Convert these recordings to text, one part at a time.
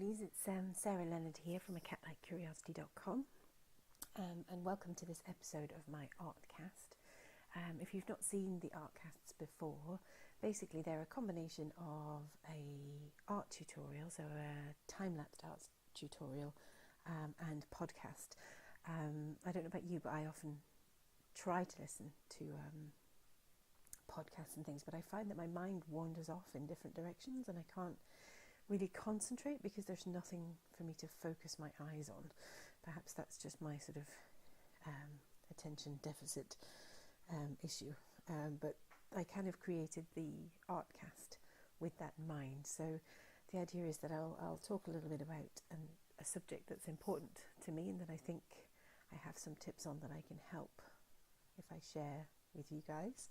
lovelies, it's Sarah Leonard here from acatlikecuriosity.com, and welcome to this episode of my Artcast. If you've not seen the Artcasts before, basically they're a combination of a art tutorial, so a time-lapse art tutorial, and podcast. I don't know about you, but I often try to listen to podcasts and things, but I find that my mind wanders off in different directions and I can't really concentrate because there's nothing for me to focus my eyes on. Perhaps that's just my sort of attention deficit issue, but I kind of created the Artcast with that in mind. So the idea is that I'll talk a little bit about a subject that's important to me and that I think I have some tips on that I can help if I share with you guys.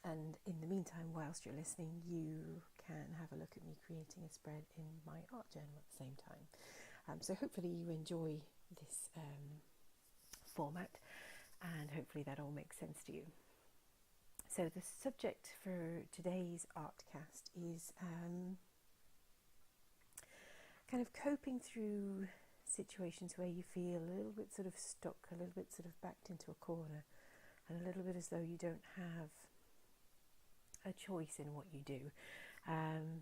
And in the meantime, whilst you're listening, you can have a look at me creating a spread in my art journal at the same time. So hopefully you enjoy this format, and hopefully that all makes sense to you. So the subject for today's Artcast is kind of coping through situations where you feel a little bit sort of stuck, a little bit sort of backed into a corner, and a little bit as though you don't have a choice in what you do.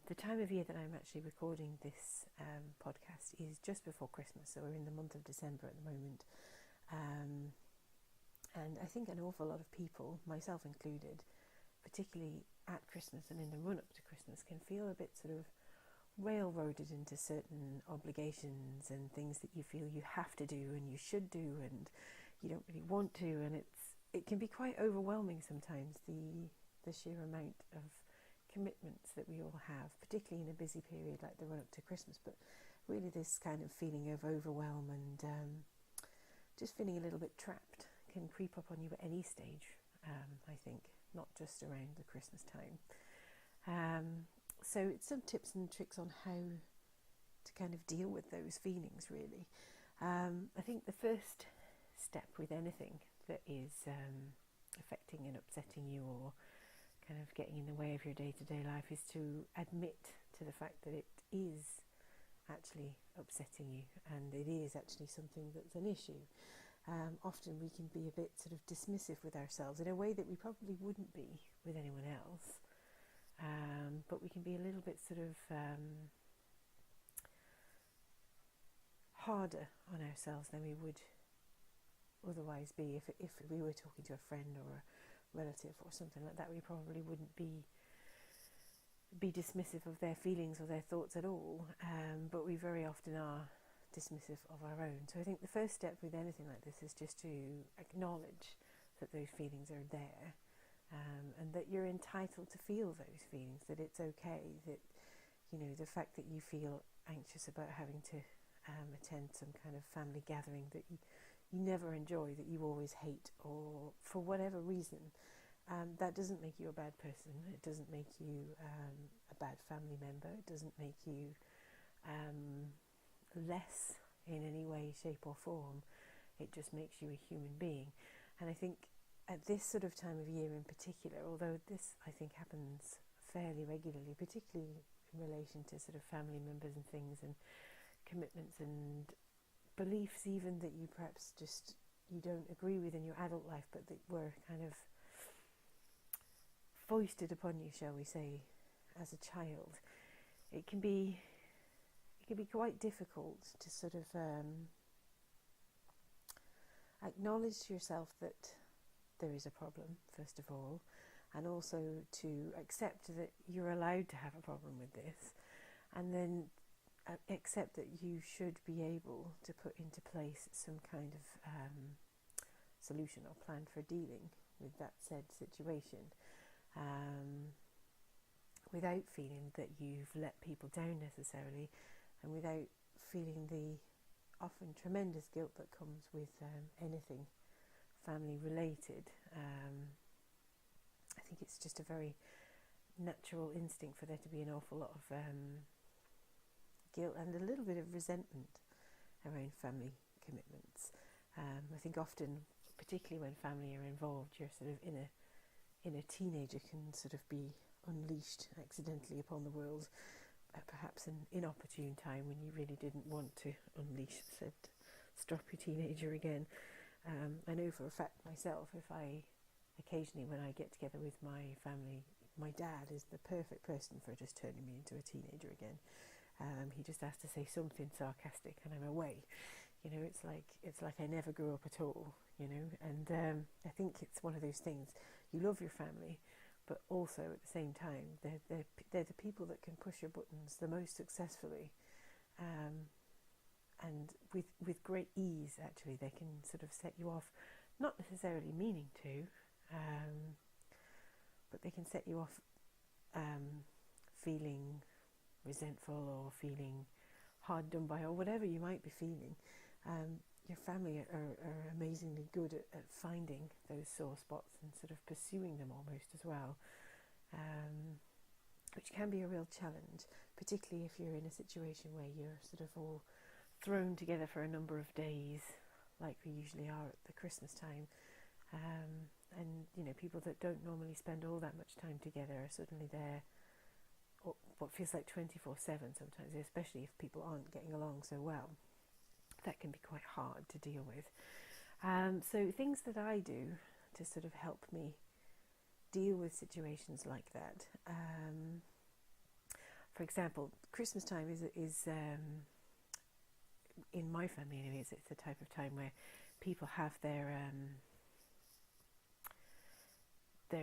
The time of year that I'm actually recording this podcast is just before Christmas, so we're in the month of December at the moment, and I think an awful lot of people, myself included, particularly at Christmas and in the run-up to Christmas, can feel a bit sort of railroaded into certain obligations and things that you feel you have to do and you should do and you don't really want to, and it can be quite overwhelming sometimes, the sheer amount of commitments that we all have, particularly in a busy period like the run-up to Christmas. But really this kind of feeling of overwhelm and just feeling a little bit trapped can creep up on you at any stage, I think, not just around the Christmas time. So it's some tips and tricks on how to kind of deal with those feelings, really. I think the first step with anything that is affecting and upsetting you or kind of getting in the way of your day-to-day life is to admit to the fact that it is actually upsetting you and it is actually something that's an issue. Often we can be a bit sort of dismissive with ourselves in a way that we probably wouldn't be with anyone else, but we can be a little bit sort of harder on ourselves than we would otherwise be if we were talking to a friend or a relative or something like that. We probably wouldn't be dismissive of their feelings or their thoughts at all, but we very often are dismissive of our own. So I think the first step with anything like this is just to acknowledge that those feelings are there, and that you're entitled to feel those feelings, that it's okay, that, you know, the fact that you feel anxious about having to attend some kind of family gathering that you never enjoy, that you always hate, or for whatever reason, that doesn't make you a bad person. It doesn't make you a bad family member. It doesn't make you less in any way, shape or form. It just makes you a human being. And I think at this sort of time of year in particular, although this I think happens fairly regularly, particularly in relation to sort of family members and things and commitments and beliefs even that you perhaps just you don't agree with in your adult life, but that were kind of foisted upon you, shall we say, as a child, it can be quite difficult to sort of acknowledge to yourself that there is a problem, first of all, and also to accept that you're allowed to have a problem with this, and then accept that you should be able to put into place some kind of solution or plan for dealing with that said situation, without feeling that you've let people down necessarily, and without feeling the often tremendous guilt that comes with anything family related. I think it's just a very natural instinct for there to be an awful lot of guilt and a little bit of resentment around family commitments. I think often, particularly when family are involved, you're sort of in a teenager can sort of be unleashed accidentally upon the world at perhaps an inopportune time when you really didn't want to unleash said stroppy teenager again. I know for a fact myself, if I occasionally, when I get together with my family, my dad is the perfect person for just turning me into a teenager again. He just has to say something sarcastic and I'm away. You know, it's like I never grew up at all, you know. And I think it's one of those things. You love your family, but also at the same time, they're the people that can push your buttons the most successfully. And with great ease, actually, they can sort of set you off, not necessarily meaning to, but they can set you off feeling resentful or feeling hard done by or whatever you might be feeling. Your family are amazingly good at finding those sore spots and sort of pursuing them almost as well, which can be a real challenge, particularly if you're in a situation where you're sort of all thrown together for a number of days, like we usually are at the Christmas time. And, you know, people that don't normally spend all that much time together are suddenly there, what feels like 24/7 sometimes, especially if people aren't getting along so well. That can be quite hard to deal with. So things that I do to sort of help me deal with situations like that. For example, Christmas time is in my family anyways, it's the type of time where people have their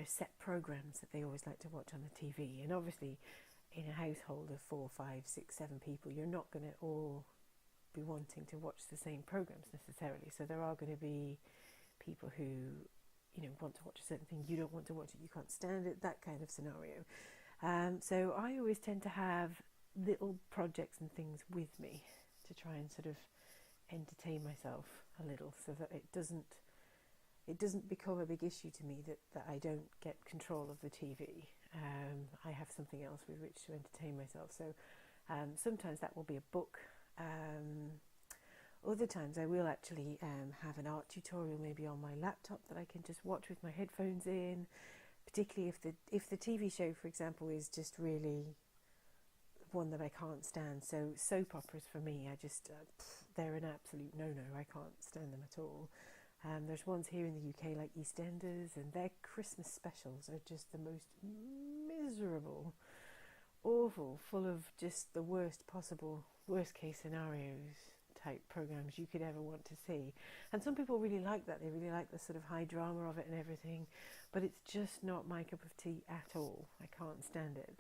set programs that they always like to watch on the TV. And obviously, in a household of 4, 5, 6, 7 people, you're not going to all be wanting to watch the same programs necessarily. So there are going to be people who, you know, want to watch a certain thing, you don't want to watch it, you can't stand it, that kind of scenario. So I always tend to have little projects and things with me to try and sort of entertain myself a little, so that it doesn't become a big issue to me that I don't get control of the TV. I have something else with which to entertain myself. So sometimes that will be a book. Other times I will actually have an art tutorial maybe on my laptop that I can just watch with my headphones in, particularly if the TV show, for example, is just really one that I can't stand. So soap operas for me, I just they're an absolute no-no. I can't stand them at all. There's ones here in the UK like EastEnders, and their Christmas specials are just the most miserable, awful, full of just the worst possible, worst case scenarios type programs you could ever want to see. And some people really like that. They really like the sort of high drama of it and everything, but it's just not my cup of tea at all. I can't stand it.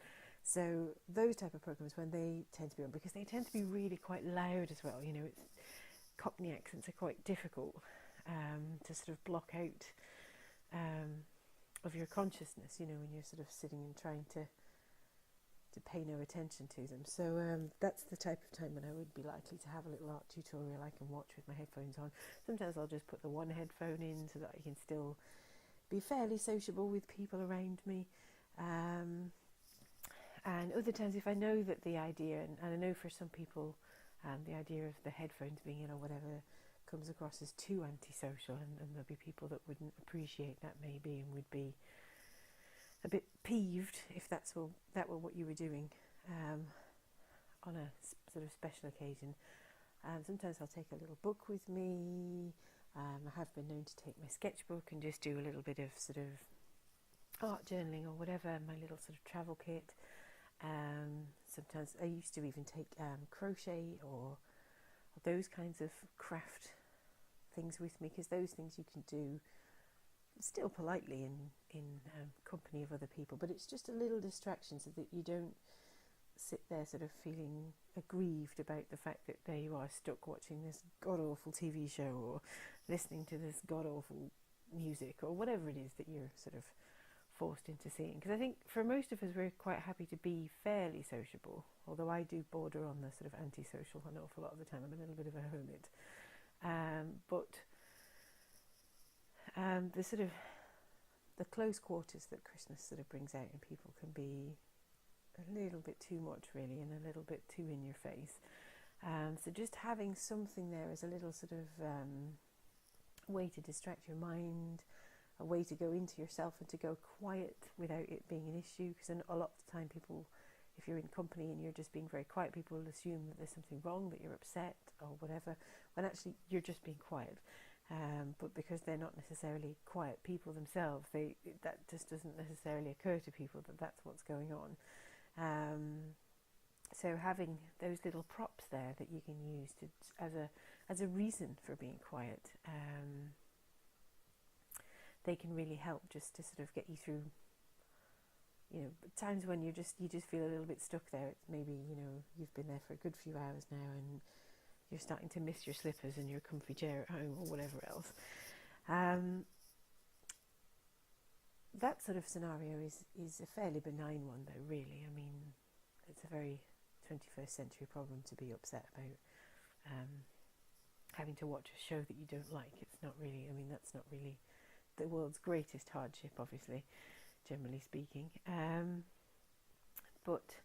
So those type of programs, when they tend to be on, because they tend to be really quite loud as well, you know, it's Cockney accents are quite difficult to sort of block out of your consciousness, you know, when you're sort of sitting and trying to pay no attention to them. So that's the type of time when I would be likely to have a little art tutorial I can watch with my headphones on. Sometimes I'll just put the one headphone in so that I can still be fairly sociable with people around me. And other times, if I know that the idea, and I know for some people the idea of the headphones being in or whatever comes across as too antisocial, and there'll be people that wouldn't appreciate that maybe and would be a bit peeved if that were what you were doing on a sort of special occasion. Sometimes I'll take a little book with me. I have been known to take my sketchbook and just do a little bit of sort of art journaling or whatever, my little sort of travel kit. Sometimes I used to even take crochet or those kinds of craft things with me, because those things you can do still politely in company of other people, but it's just a little distraction so that you don't sit there sort of feeling aggrieved about the fact that there you are stuck watching this god-awful TV show or listening to this god-awful music or whatever it is that you're sort of forced into seeing. Because I think for most of us we're quite happy to be fairly sociable, although I do border on the sort of antisocial an awful lot of the time. I'm a little bit of a hermit. But the sort of the close quarters that Christmas sort of brings out in people can be a little bit too much really, and a little bit too in your face. So just having something there as a little sort of way to distract your mind, a way to go into yourself and to go quiet without it being an issue, because a lot of the time people if you're in company and you're just being very quiet, people will assume that there's something wrong, that you're upset or whatever, when actually you're just being quiet. But because they're not necessarily quiet people themselves, that just doesn't necessarily occur to people that that's what's going on. So having those little props there that you can use as a reason for being quiet, they can really help just to sort of get you through, times when you just feel a little bit stuck there. It's maybe, you've been there for a good few hours now and you're starting to miss your slippers and your comfy chair at home or whatever else. That sort of scenario is a fairly benign one though, really. I mean, it's a very 21st century problem to be upset about. Having to watch a show that you don't like, it's not really, that's not really the world's greatest hardship, obviously, generally speaking. But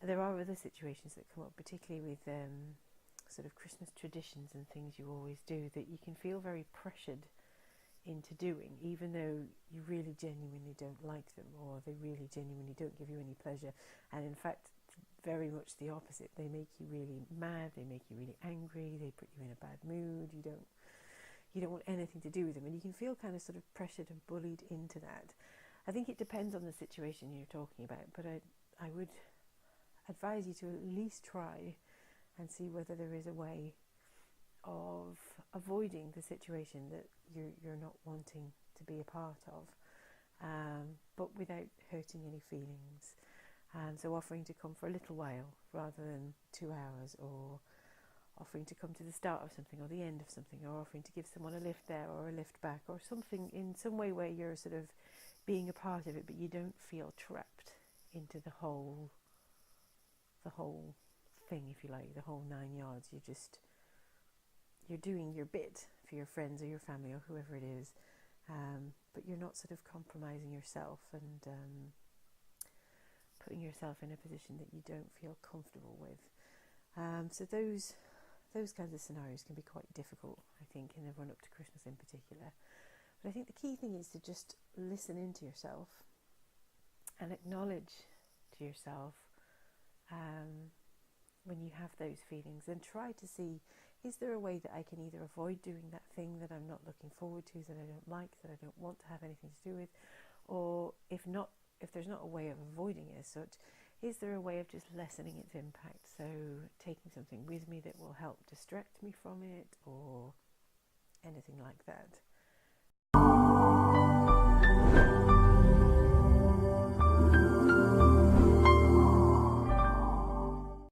there are other situations that come up, particularly with sort of Christmas traditions and things you always do, that you can feel very pressured into doing, even though you really genuinely don't like them, or they really genuinely don't give you any pleasure. And in fact, very much the opposite. They make you really mad, they make you really angry, they put you in a bad mood, you don't want anything to do with them, and you can feel kind of sort of pressured and bullied into that. I think it depends on the situation you're talking about, but I would advise you to at least try and see whether there is a way of avoiding the situation that you're not wanting to be a part of, but without hurting any feelings. And so offering to come for a little while rather than 2 hours, or offering to come to the start of something or the end of something, or offering to give someone a lift there or a lift back, or something in some way where you're sort of being a part of it, but you don't feel trapped into the whole thing, if you like, the whole 9 yards. You're doing your bit for your friends or your family or whoever it is, but you're not sort of compromising yourself and putting yourself in a position that you don't feel comfortable with. So those kinds of scenarios can be quite difficult, I think, in the run-up to Christmas in particular. But I think the key thing is to just listen into yourself and acknowledge to yourself when you have those feelings, and try to see, is there a way that I can either avoid doing that thing that I'm not looking forward to, that I don't like, that I don't want to have anything to do with, or if there's not a way of avoiding it as such, is there a way of just lessening its impact? So taking something with me that will help distract me from it, or anything like that.